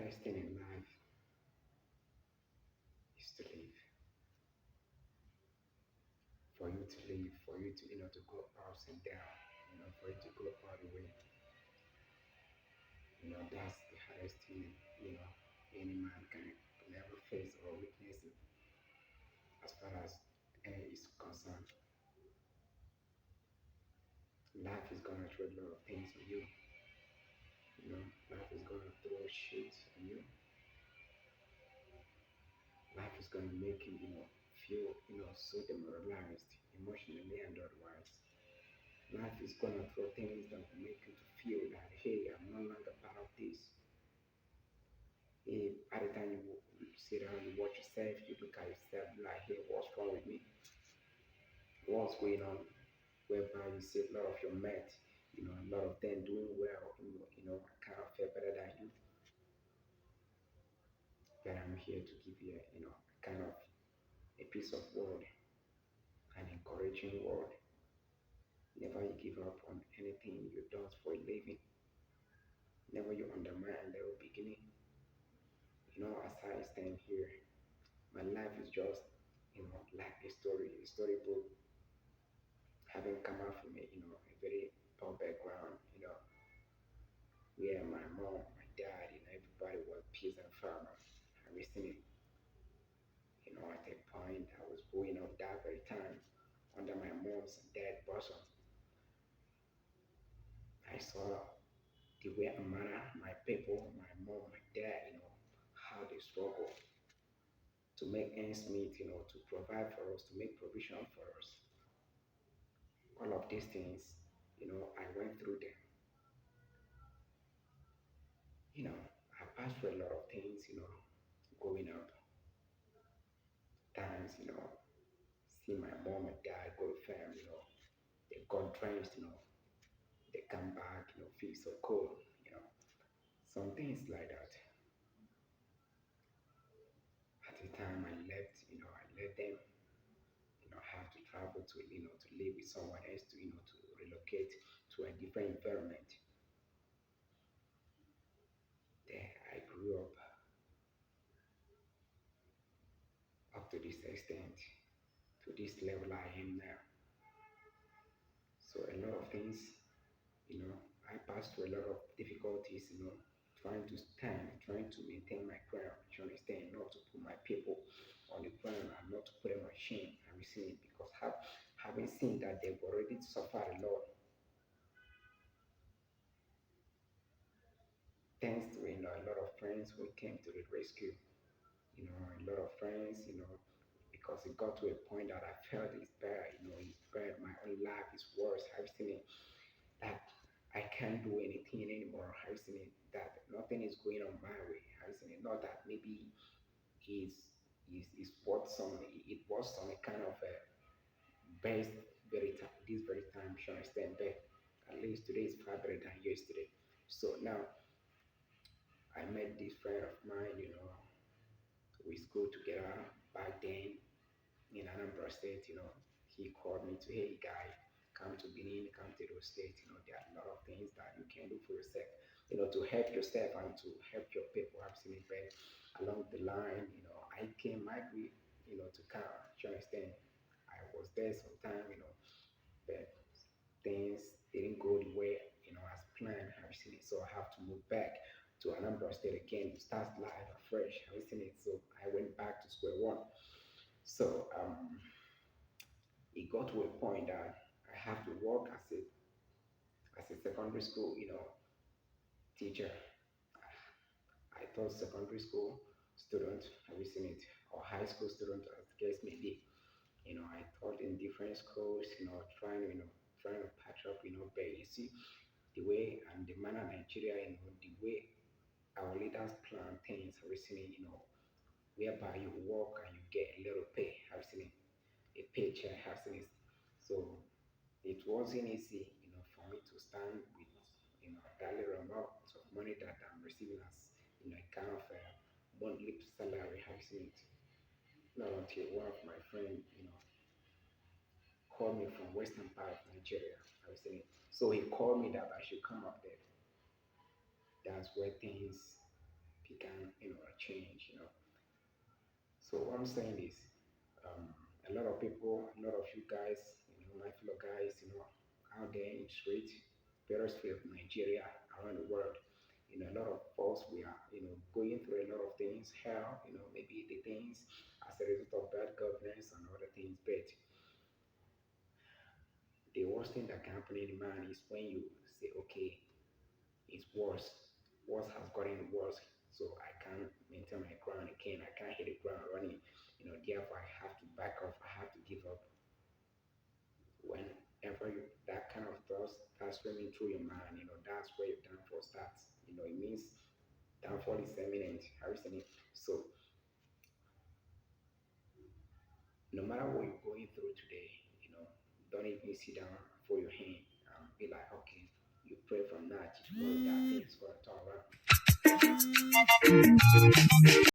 hardest thing in life is to live. For you to live, for you to to go ups and down, for you to go all the way. That's the hardest thing, you know, any man can ever face or witness it as far as is concerned. Life is gonna throw a lot of things on you. Life is gonna throw shit on you. Life is gonna make you, feel, so demoralized emotionally and otherwise. Life is gonna throw things that will make you to feel that hey, I'm no longer part of this. Hey, by the time you sit down, you watch yourself, you look at yourself, like, hey, what's wrong with me? What's going on? Whereby you see a lot of your mates, a lot of them doing well, kind of feel better than you. That I'm here to give you, kind of a piece of word, an encouraging word. Never you give up on anything you do for a living. Never you undermine a little beginning. As I stand here, my life is just, like a storybook, having come out from a very poor background, where my mom, my dad, everybody was peasant farmer. I recently, at a point I was growing up that very time under my mom's and dad's bosom. I saw the way manner my people, my mom, my dad, how they struggle to make ends meet, to provide for us, to make provision for us. All of these things, I went through them. I passed through a lot of things, growing up. Times, see my mom and dad go to farm, they got drenched, they come back, feel so cold, you know. Some things like that. At the time I left, I let them, have to travel to, to live with someone else to, to relocate to a different environment. There I grew up to this extent, to this level I am now. So a lot of things, I passed through a lot of difficulties, trying to stand, trying to maintain my ground, you understand, not to put my people on the ground and not to put them on shame. Have you seen it? Because having seen that they've already suffered a lot, thanks to a lot of friends who came to the rescue, a lot of friends, because it got to a point that I felt it's bad, it's bad, my own life is worse. I've seen it that I can't do anything anymore. I've seen it that nothing is going on my way. I've seen it not that maybe is is what some it was some kind of a best very time this very time you understand but at least today is far better than yesterday. So now I met this friend of mine, we school together back then in Anambra State, he called me to, hey guy, come to Benin, come to those states, there are a lot of things that you can do for yourself, to help yourself and to help your people. I've seen it, but along the line, I came migrate, to come, you understand? I was there sometime, but things didn't go the way, as planned. I've seen it, so I have to move back to Anambra State again to start life afresh. I've seen it, so I went back to square one. So it got to a point that I have to work as a secondary school, teacher. I taught secondary school student, have you seen it, or high school student, as the case may be. I taught in different schools, trying to patch up, but you see the way and the manner Nigeria, the way our leaders plan things, have you seen it, whereby you work and you get a little pay, have you seen it, a paycheck, have you seen it. So it wasn't easy, for me to stand with, that little amount of money that I'm receiving as, a kind of a monthly salary, have you seen it? Not until one of my friends, called me from western part of Nigeria, have you seen it? So he called me that I should come up there. That's where things he can, change, So what I'm saying is, a lot of people, a lot of you guys, my fellow guys, out there in the street, various fields of Nigeria, around the world, a lot of us, we are, going through a lot of things, hell, maybe the things as a result of bad governance and other things. But the worst thing that can happen in a man is when you say, okay, it's worse. Worse has gotten worse. So I can't maintain my ground again. I can't hit the ground running. Therefore I have to back off. I have to give up. Whenever that kind of thoughts starts swimming through your mind, that's where your downfall starts. It means downfall is imminent. Have you seen it? So no matter what you're going through today, don't even sit down for your hand. Be like, okay, you pray from that to tomorrow that things gonna turn around.